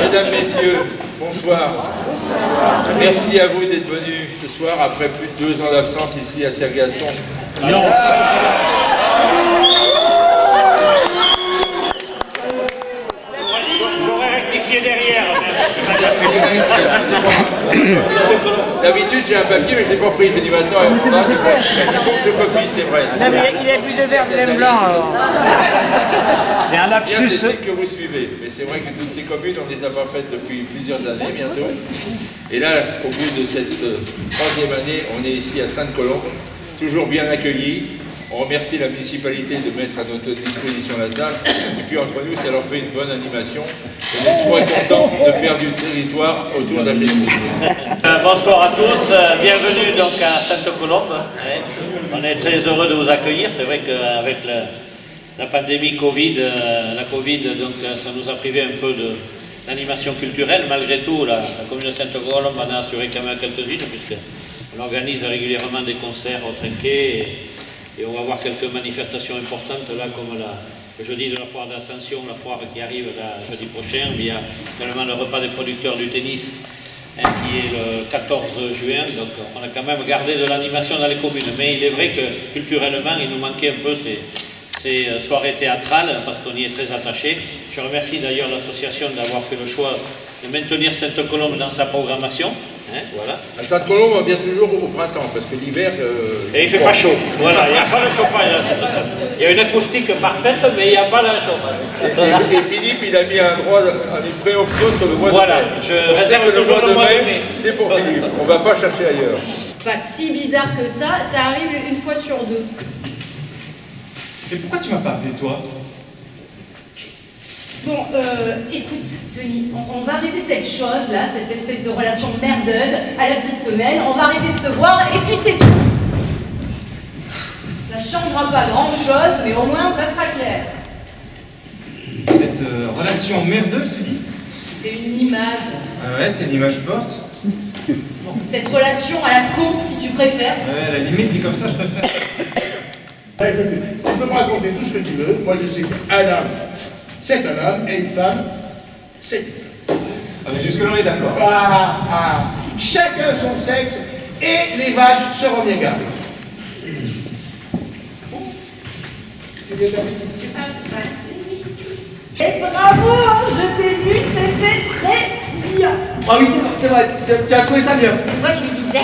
Mesdames, Messieurs, bonsoir. Merci à vous d'être venus ce soir après plus de 2 ans d'absence ici à Sergaston. J'aurais rectifié derrière. D'habitude j'ai un papier mais je l'ai pas pris, j'ai dit maintenant il faut que je copie, c'est vrai. Il a bu de verre de lait blanc. C'est un lapsus. C'est ce que vous suivez, mais c'est vrai que toutes ces communes on les a pas faites depuis plusieurs années bientôt. Et là, au bout de cette 3e année, on est ici à Sainte-Colombe, toujours bien accueillis. On remercie la municipalité de mettre à notre disposition la salle. Et puis entre nous, ça leur fait une bonne animation. On est très contents de faire du territoire autour d'Agénie. Bonsoir à tous, bienvenue donc à Sainte-Colombe. On est très heureux de vous accueillir. C'est vrai qu'avec la pandémie Covid, donc, ça nous a privé un peu d'animation culturelle. Malgré tout, la commune de Sainte-Colombe en a assuré quand même quelques-unes, puisqu'on organise régulièrement des concerts au Trinquet. Et on va voir quelques manifestations importantes là, comme le jeudi de la foire d'Ascension, la foire qui arrive là, jeudi prochain. Il y a également le repas des producteurs du tennis qui est le 14 juin. Donc on a quand même gardé de l'animation dans les communes. Mais il est vrai que culturellement, il nous manquait un peu ces soirées théâtrales parce qu'on y est très attaché. Je remercie d'ailleurs l'association d'avoir fait le choix de maintenir Sainte-Colombe dans sa programmation. Voilà. À Sainte-Colombe, on vient toujours au printemps, parce que l'hiver... Et il ne fait pas chaud. Voilà, il n'y a pas de chauffage. Il y a une acoustique parfaite, mais il n'y a pas de chauffage. Et Philippe, il a mis une préoption sur le mois de mai. Voilà, je réserve toujours le mois de mai. C'est pour Philippe, on ne va pas chercher ailleurs. Pas si bizarre que ça arrive une fois sur 2. Et pourquoi tu m'as pas appelé toi? Bon, écoute, Denis, on va arrêter cette chose-là, cette espèce de relation merdeuse à la petite semaine. On va arrêter de se voir et puis c'est tout. Ça changera pas grand-chose, mais au moins ça sera clair. Cette relation merdeuse, tu dis? C'est une image. Ah ouais, c'est une image forte. Bon, cette relation à la con, si tu préfères. Ouais, à la limite, dit comme ça, je préfère. Écoutez, tu peux me raconter tout ce que tu veux. Moi, je sais qu'un homme, c'est un homme, et une femme, c'est une femme. Ah, mais jusque-là, on est d'accord. Chacun son sexe, et les vaches seront bien gardées. Et bravo, je t'ai vu, c'était très bien. Ah oui, c'est vrai, tu as trouvé ça bien. Moi je lui disais.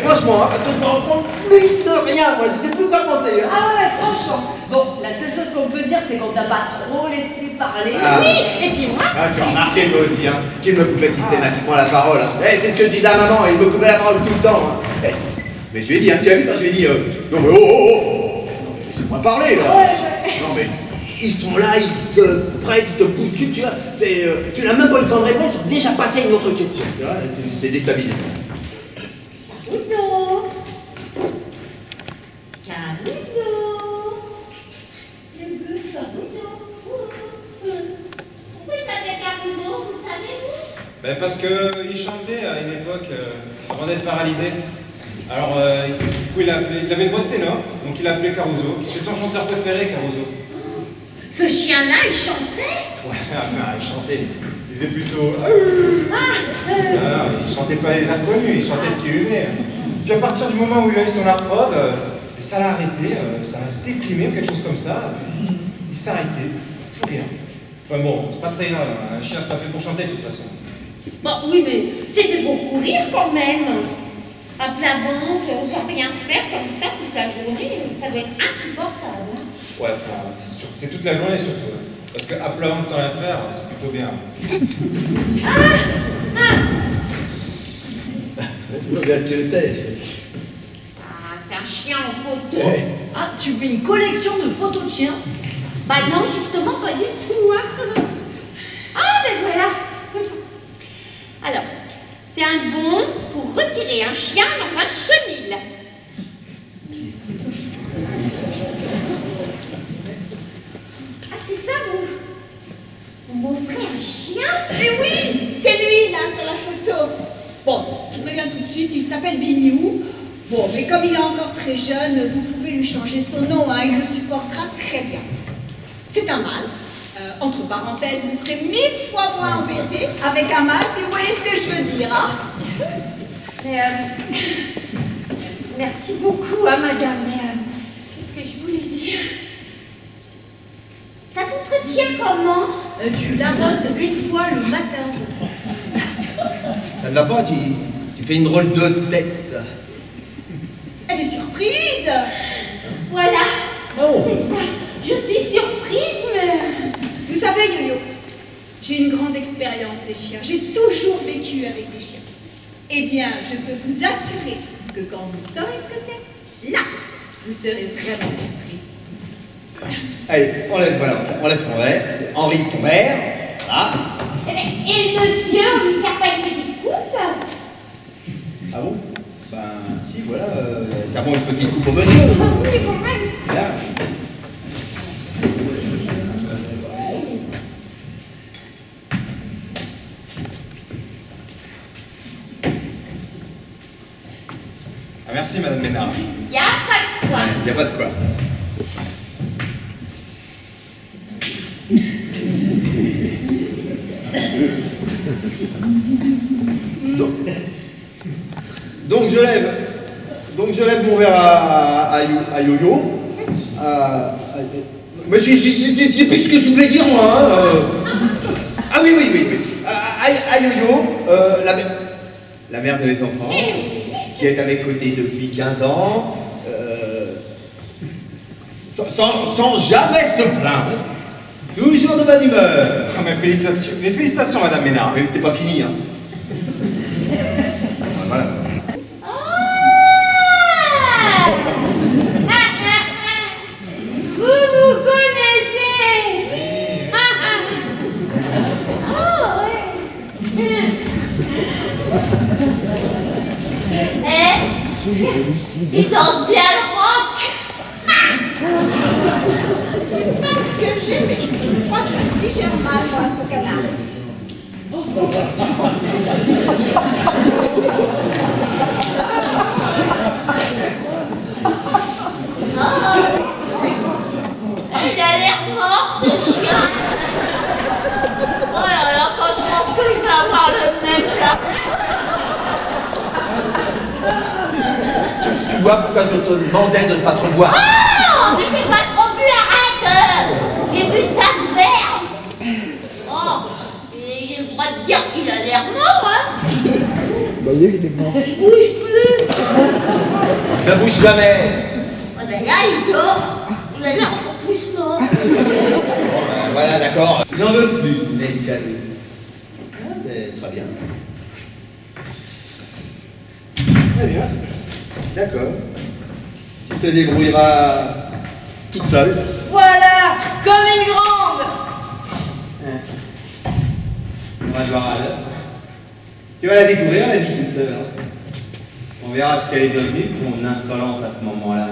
Franchement, parce que je me rends compte plus de rien, moi, j'étais plus quoi penser. Hein. Ah ouais, franchement. Bon, la seule chose qu'on peut dire, c'est qu'on t'a pas trop laissé parler. Ah. Oui, et puis moi. Ah, tu as remarqué, moi aussi, hein, qu'il me coupait systématiquement la parole. Hein. C'est ce que je disais à maman, il me coupait la parole tout le temps. Hein. Mais je lui ai dit, hein, tu as vu quand je lui ai dit, non mais oh, laissez-moi parler là. Non mais. Ils sont là, ils te pressent, ils te bousculent, tu vois. Tu n'as même pas eu le temps de répondre, ils sont déjà passés à une autre question. Tu vois, c'est déstabilisant. Caruso. Caruso. Le good Caruso. Pourquoi il s'appelle Caruso, vous savez-vous? Ben parce qu'il chantait à une époque, avant d'être paralysé. Alors, du coup, il avait une voix de ténor, donc il l'appelait Caruso. C'est son chanteur préféré, Caruso. Ce chien-là, il chantait? Ouais, enfin, il chantait. Il faisait plutôt... Non, il chantait pas les inconnus, il chantait ce qui lui venait. Puis à partir du moment où il a eu son arthrose, ça l'a arrêté, ça l'a déprimé, quelque chose comme ça. Il s'est arrêté, plus rien. Enfin bon, c'est pas très grave, un chien c'est pas fait pour chanter de toute façon. Bon, oui, mais c'était pour courir quand même. À plat ventre, sans rien faire comme ça toute la journée, ça doit être insupportable. Ouais, enfin, c'est toute la journée surtout. Parce qu'à plat ventre sans rien faire, c'est plutôt bien. Tu vois bien ce que c'est. Ah, c'est un chien en photo. Hey. Ah, tu fais une collection de photos de chiens? Bah non, justement, pas du tout. Hein. Ah, ben voilà. Alors, c'est un bon pour retirer un chien dans un chenil. Ah, c'est ça, vous m'offrez un chien? Eh oui, c'est lui là sur la photo. Bon, je préviens tout de suite, il s'appelle Bignou. Bon, mais comme il est encore très jeune, vous pouvez lui changer son nom, hein, il le supportera très bien. C'est un mâle, Entre parenthèses, vous serez 1000 fois moins embêté avec un mâle, si vous voyez ce que je veux dire, hein. Mais, merci beaucoup, hein, madame, mais qu'est-ce que je voulais dire? Ça s'entretient comment? Tu l'arroses une fois le matin, je crois. Ça ne va pas, tu fais une drôle de tête. Elle est surprise. Voilà, Oh. c'est ça. Je suis surprise, mais... Vous savez, Yo-Yo, j'ai une grande expérience des chiens. J'ai toujours vécu avec des chiens. Eh bien, je peux vous assurer que quand vous saurez ce que c'est, là, vous serez vraiment surprise. Allez, enlève son verre. Henri, ton verre. Voilà. Et le monsieur, on lui sert pas une petite coupe? Ah bon? Ben, si, voilà. Ça prend une petite coupe au monsieur. Oui, quand même. Là. Ah, merci, Madame Ménard. Y a pas de quoi. Il n'y a pas de quoi. Donc je lève mon verre à Yo-Yo. Mais c'est plus ce que je voulais dire moi. Hein. Ah oui. À Yo-Yo, la mère de mes enfants, qui est à mes côtés depuis 15 ans, sans jamais se plaindre. Toujours de bonne humeur. Ah, mes félicitations, Madame Ménard. Mais c'était pas fini, hein. Voilà. Vous vous connaissez? Oh, ouais. Il danse bien le rock. C'est pas ce que j'ai, mais je crois que je digère mal, moi, ce canard. Il a l'air mort, ce chien. Oh là là, quand je pense que je vais avoir le même là. Tu vois pourquoi je te demandais de ne pas trop boire? Oh, mais j'ai pas trop bu, arrête. J'ai bu 5 verres. Oh, et j'ai le droit de dire qu'il a l'air mort, hein. Bah oui, il est mort. Il bouge plus. Ne bouge jamais. Oh ben là, il dort. Il a l'air encore plus mort. Voilà, d'accord. Tu n'en veux plus, Nedjad. Ah, ben, très bien. Très bien. D'accord. Tu te débrouilleras toute seule. Voilà, comme une grande. On va te voir à l'heure. Tu vas la découvrir, la vie toute seule. Hein. On verra ce qu'elle est devenue, ton insolence à ce moment-là.